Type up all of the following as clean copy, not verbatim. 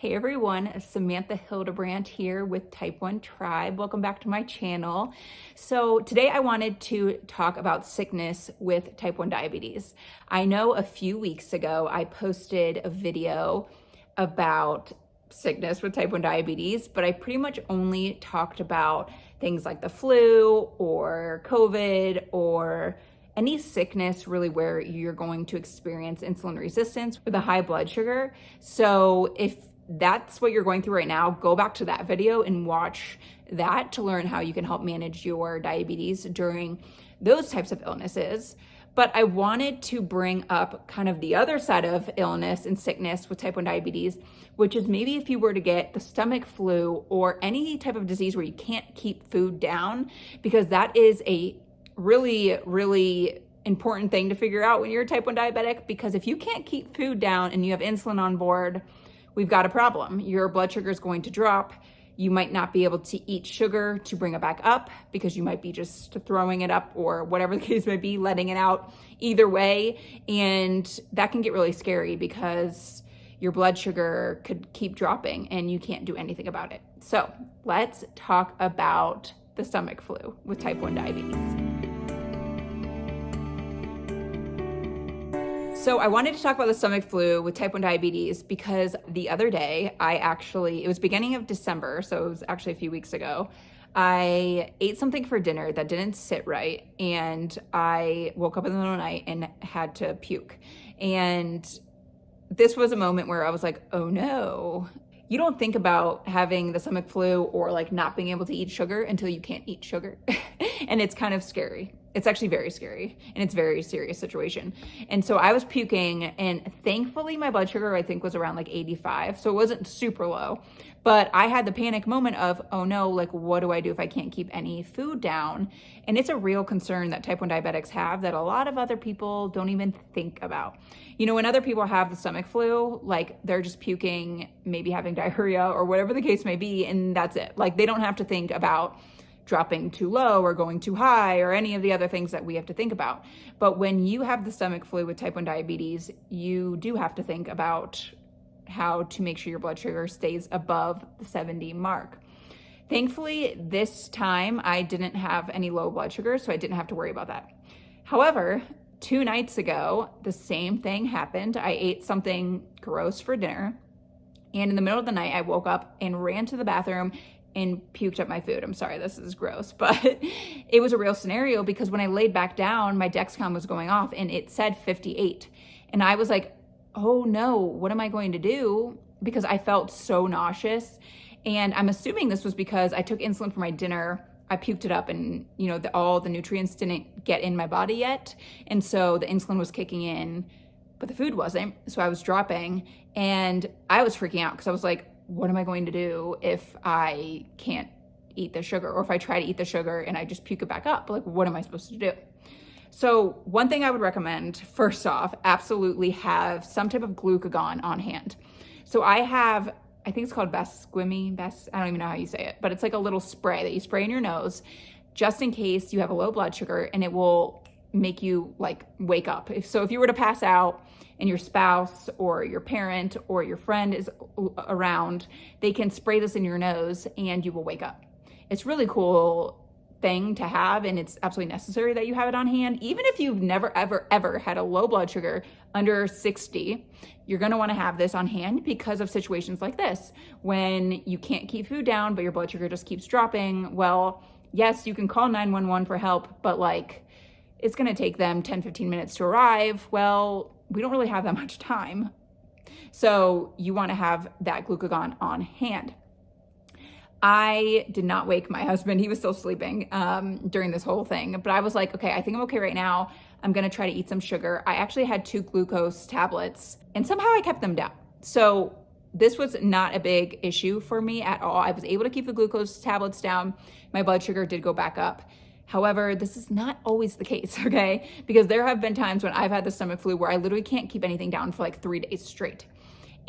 Hey everyone, Samantha Hildebrandt here with Type 1 Tribe. Welcome back to my channel. So today I wanted to talk about sickness with type 1 diabetes. I know a few weeks ago I posted a video about sickness with type 1 diabetes, but I pretty much only talked about things like the flu or COVID or any sickness really where you're going to experience insulin resistance with a high blood sugar. So if that's what you're going through right now, go back to that video and watch that to learn how you can help manage your diabetes during those types of illnesses. But I wanted to bring up kind of the other side of illness and sickness with type 1 diabetes, which is maybe if you were to get the stomach flu or any type of disease where you can't keep food down, because that is a really, really important thing to figure out when you're a type 1 diabetic, because if you can't keep food down and you have insulin on board, we've got a problem. Your blood sugar is going to drop. You might not be able to eat sugar to bring it back up because you might be just throwing it up or whatever the case may be, letting it out either way. And that can get really scary because your blood sugar could keep dropping and you can't do anything about it. So let's talk about the stomach flu with type 1 diabetes. So I wanted to talk about the stomach flu with type 1 diabetes because the other day it was beginning of December, so it was actually a few weeks ago, I ate something for dinner that didn't sit right, and I woke up in the middle of the night and had to puke. And this was a moment where I was like, oh no. You don't think about having the stomach flu or like not being able to eat sugar until you can't eat sugar. And it's kind of scary. It's actually very scary and it's a very serious situation. And so I was puking, and thankfully my blood sugar I think was around like 85. So it wasn't super low, but I had the panic moment of, oh no, like what do I do if I can't keep any food down? And it's a real concern that type 1 diabetics have that a lot of other people don't even think about. You know, when other people have the stomach flu, like they're just puking, maybe having diarrhea or whatever the case may be, and that's it. Like they don't have to think about dropping too low or going too high or any of the other things that we have to think about. But when you have the stomach flu with type 1 diabetes, you do have to think about how to make sure your blood sugar stays above the 70 mark. Thankfully, this time I didn't have any low blood sugar, so I didn't have to worry about that. However, 2 nights ago, the same thing happened. I ate something gross for dinner, and in the middle of the night, I woke up and ran to the bathroom and puked up my food. I'm sorry, this is gross, but it was a real scenario because when I laid back down, my Dexcom was going off and it said 58. And I was like, oh no, what am I going to do? Because I felt so nauseous. And I'm assuming this was because I took insulin for my dinner. I puked it up and you know, all the nutrients didn't get in my body yet. And so the insulin was kicking in, but the food wasn't. So I was dropping and I was freaking out because I was like, what am I going to do if I can't eat the sugar, or if I try to eat the sugar and I just puke it back up? Like, what am I supposed to do? So one thing I would recommend, first off, absolutely have some type of glucagon on hand. So I think it's called I don't even know how you say it, but it's like a little spray that you spray in your nose just in case you have a low blood sugar, and it will make you like wake up. If you were to pass out and your spouse or your parent or your friend is around, they can spray this in your nose and you will wake up. It's really cool thing to have, and it's absolutely necessary that you have it on hand. Even if you've never, ever had a low blood sugar under 60, you're gonna wanna have this on hand because of situations like this. When you can't keep food down, but your blood sugar just keeps dropping, well, yes, you can call 911 for help, but like, it's gonna take them 10, 15 minutes to arrive. Well, we don't really have that much time. So you wanna have that glucagon on hand. I did not wake my husband. He was still sleeping during this whole thing, but I was like, okay, I think I'm okay right now. I'm gonna try to eat some sugar. I actually had 2 glucose tablets and somehow I kept them down. So this was not a big issue for me at all. I was able to keep the glucose tablets down. My blood sugar did go back up. However, this is not always the case, okay? Because there have been times when I've had the stomach flu where I literally can't keep anything down for like 3 days straight.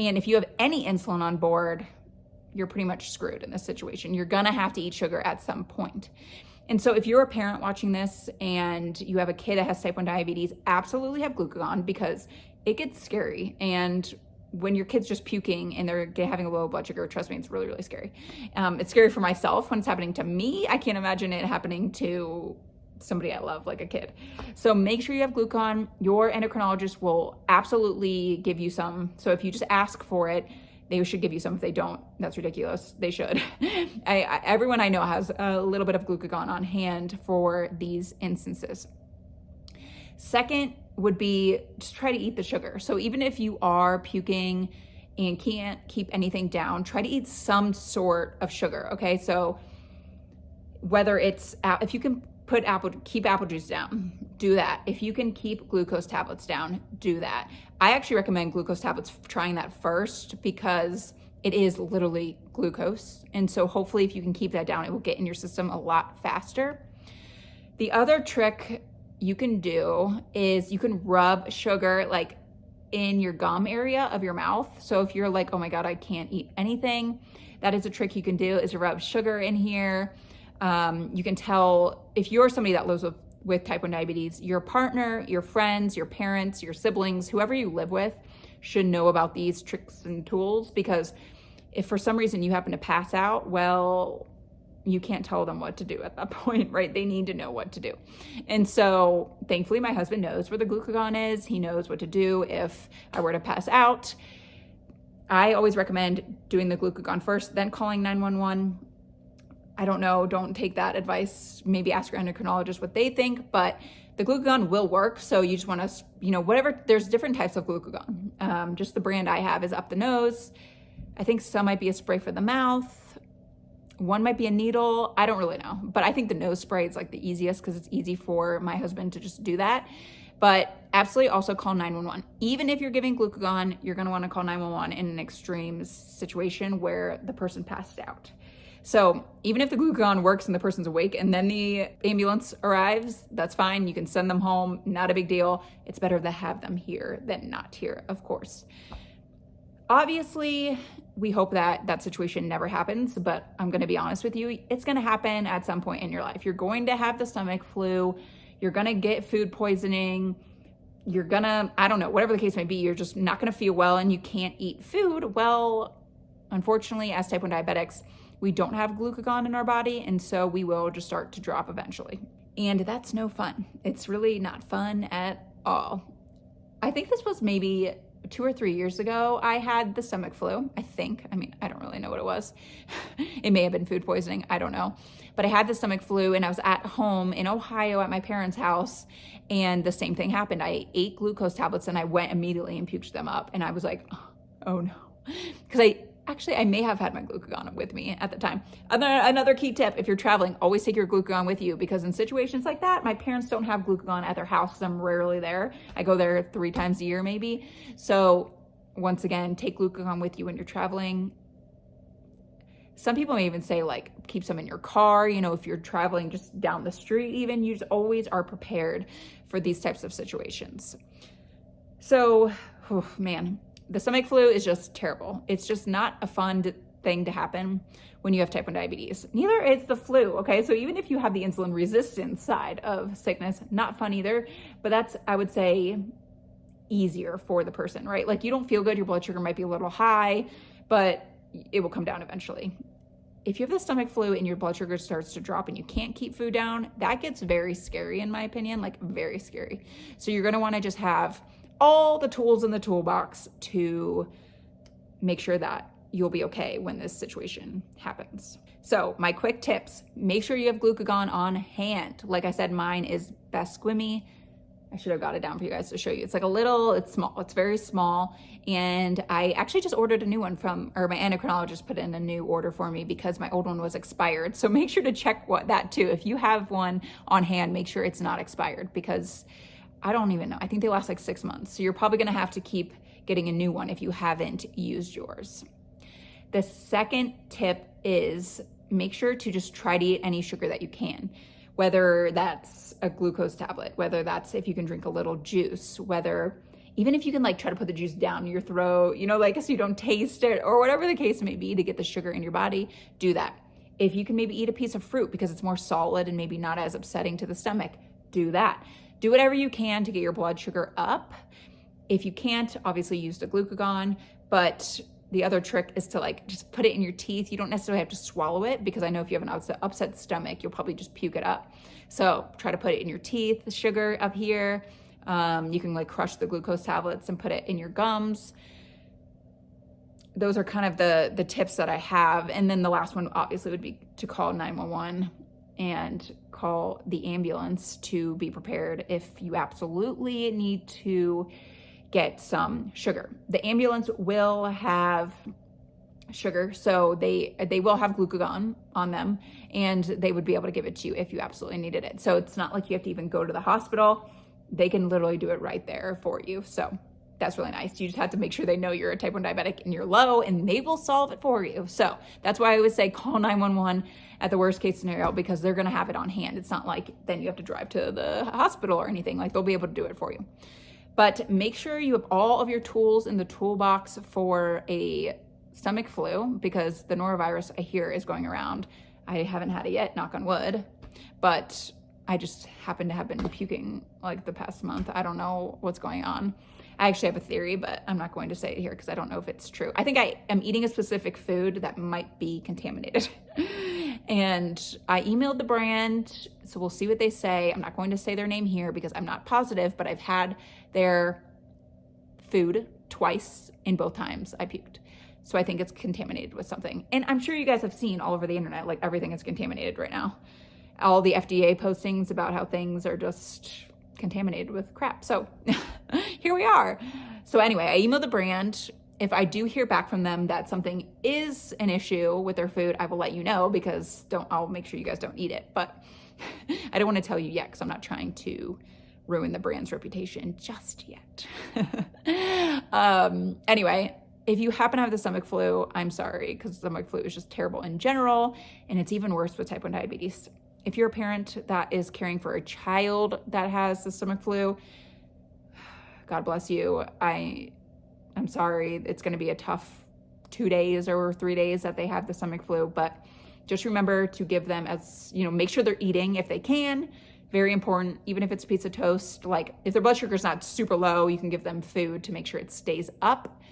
And if you have any insulin on board, you're pretty much screwed in this situation. You're gonna have to eat sugar at some point. And so if you're a parent watching this and you have a kid that has type 1 diabetes, absolutely have glucagon because it gets scary. And when your kid's just puking and they're having a low blood sugar, trust me, it's really, really scary. It's scary for myself when it's happening to me. I can't imagine it happening to somebody I love, like a kid. So make sure you have glucagon. Your endocrinologist will absolutely give you some. So if you just ask for it, they should give you some. If they don't, that's ridiculous. They should. Everyone I know has a little bit of glucagon on hand for these instances. Second would be just try to eat the sugar. So even if you are puking and can't keep anything down, try to eat some sort of sugar, okay? So whether it's, if you can keep apple juice down, do that. If you can keep glucose tablets down, do that. I actually recommend glucose tablets, trying that first, because it is literally glucose. And so hopefully if you can keep that down, it will get in your system a lot faster. The other trick you can do is you can rub sugar like in your gum area of your mouth. So if you're like, oh my God, I can't eat anything, that is a trick you can do, is to rub sugar in here. You can tell if you're somebody that lives with type 1 diabetes, your partner, your friends, your parents, your siblings, whoever you live with should know about these tricks and tools, because if for some reason you happen to pass out, well, you can't tell them what to do at that point, right? They need to know what to do. And so thankfully my husband knows where the glucagon is. He knows what to do if I were to pass out. I always recommend doing the glucagon first, then calling 911. I don't know, don't take that advice. Maybe ask your endocrinologist what they think, but the glucagon will work. So you just want to, whatever, there's different types of glucagon. Just the brand I have is up the nose. I think some might be a spray for the mouth. One might be a needle. I don't really know, but I think the nose spray is like the easiest because it's easy for my husband to just do that. But absolutely also call 911. Even if you're giving glucagon, you're going to want to call 911 in an extreme situation where the person passed out. So even if the glucagon works and the person's awake and then the ambulance arrives, that's fine. You can send them home, not a big deal. It's better to have them here than not here, of course. Obviously, we hope that that situation never happens, but I'm going to be honest with you, it's going to happen at some point in your life. You're going to have the stomach flu. You're going to get food poisoning. You're going to, I don't know, whatever the case may be, you're just not going to feel well and you can't eat food. Well, unfortunately, as type 1 diabetics, we don't have glucagon in our body, and so we will just start to drop eventually. And that's no fun. It's really not fun at all. I think this was maybe 2 or 3 years ago, I had the stomach flu, I think. I mean, I don't really know what it was. It may have been food poisoning, I don't know. But I had the stomach flu and I was at home in Ohio at my parents' house, and the same thing happened. I ate glucose tablets and I went immediately and puked them up, and I was like, oh no. Because I may have had my glucagon with me at the time. Another key tip, if you're traveling, always take your glucagon with you, because in situations like that, my parents don't have glucagon at their house because I'm rarely there. I go there 3 times a year maybe. So once again, take glucagon with you when you're traveling. Some people may even say like keep some in your car, if you're traveling just down the street even, you just always are prepared for these types of situations. So, man. The stomach flu is just terrible. It's just not a fun thing to happen when you have type 1 diabetes. Neither is the flu, okay? So even if you have the insulin resistance side of sickness, not fun either, but that's, I would say, easier for the person, right? Like you don't feel good, your blood sugar might be a little high, but it will come down eventually. If you have the stomach flu and your blood sugar starts to drop and you can't keep food down, that gets very scary in my opinion, like very scary. So you're gonna wanna just have all the tools in the toolbox to make sure that you'll be okay when this situation happens. So my quick tips, make sure you have glucagon on hand. Like I said, mine is Best Squimmy. I should have got it down for you guys to show you. It's like it's small, it's very small. And I actually just ordered a new one my endocrinologist put in a new order for me because my old one was expired. So make sure to check that too. If you have one on hand, make sure it's not expired, because I don't even know. I think they last like 6 months. So you're probably gonna have to keep getting a new one if you haven't used yours. The second tip is make sure to just try to eat any sugar that you can, whether that's a glucose tablet, whether that's if you can drink a little juice, even if you can like try to put the juice down your throat, so you don't taste it, or whatever the case may be to get the sugar in your body, do that. If you can maybe eat a piece of fruit because it's more solid and maybe not as upsetting to the stomach, do that. Do whatever you can to get your blood sugar up. If you can't, obviously use the glucagon, But the other trick is to like just put it in your teeth. You don't necessarily have to swallow it, because I know if you have an upset stomach, you'll probably just puke it up. So try to put it in your teeth, the sugar up here. You can like crush the glucose tablets and put it in your gums. Those are kind of the tips that I have. And then the last one obviously would be to call 911 and call the ambulance to be prepared if you absolutely need to get some sugar. The ambulance will have sugar, so they will have glucagon on them, and they would be able to give it to you if you absolutely needed it. So it's not like you have to even go to the hospital. They can literally do it right there for you. So that's really nice. You just have to make sure they know you're a type 1 diabetic and you're low, and they will solve it for you. So that's why I always say call 911 at the worst case scenario, because they're going to have it on hand. It's not like then you have to drive to the hospital or anything. Like, they'll be able to do it for you. But make sure you have all of your tools in the toolbox for a stomach flu, because the norovirus, I hear, is going around. I haven't had it yet, knock on wood, but I just happen to have been puking like the past month. I don't know what's going on. I actually have a theory, but I'm not going to say it here because I don't know if it's true. I think I am eating a specific food that might be contaminated. And I emailed the brand, so we'll see what they say. I'm not going to say their name here because I'm not positive, but I've had their food twice, and both times I puked. So I think it's contaminated with something. And I'm sure you guys have seen all over the internet, like everything is contaminated right now. All the FDA postings about how things are just contaminated with crap. So here we are. So anyway, I emailed the brand. If I do hear back from them that something is an issue with their food, I will let you know, because I'll make sure you guys don't eat it. But I don't want to tell you yet, because I'm not trying to ruin the brand's reputation just yet. Anyway, if you happen to have the stomach flu, I'm sorry, because stomach flu is just terrible in general, and it's even worse with type 1 diabetes. If you're a parent that is caring for a child that has the stomach flu, God bless you. I'm sorry. It's going to be a tough 2 days or 3 days that they have the stomach flu, but just remember to give them, as make sure they're eating if they can. Very important. Even if it's a piece of toast, like if their blood sugar is not super low, you can give them food to make sure it stays up.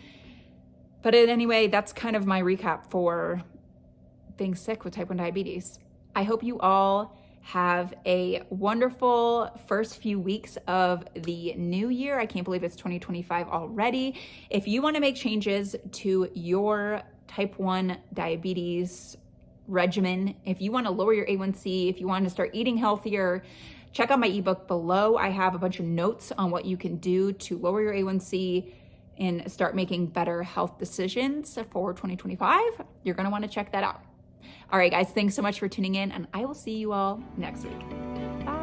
But anyway, that's kind of my recap for being sick with type 1 diabetes. I hope you all have a wonderful first few weeks of the new year. I can't believe it's 2025 already. If you want to make changes to your type 1 diabetes regimen, if you want to lower your A1C, if you want to start eating healthier, check out my ebook below. I have a bunch of notes on what you can do to lower your A1C and start making better health decisions for 2025. You're going to want to check that out. All right, guys, thanks so much for tuning in, and I will see you all next week. Bye.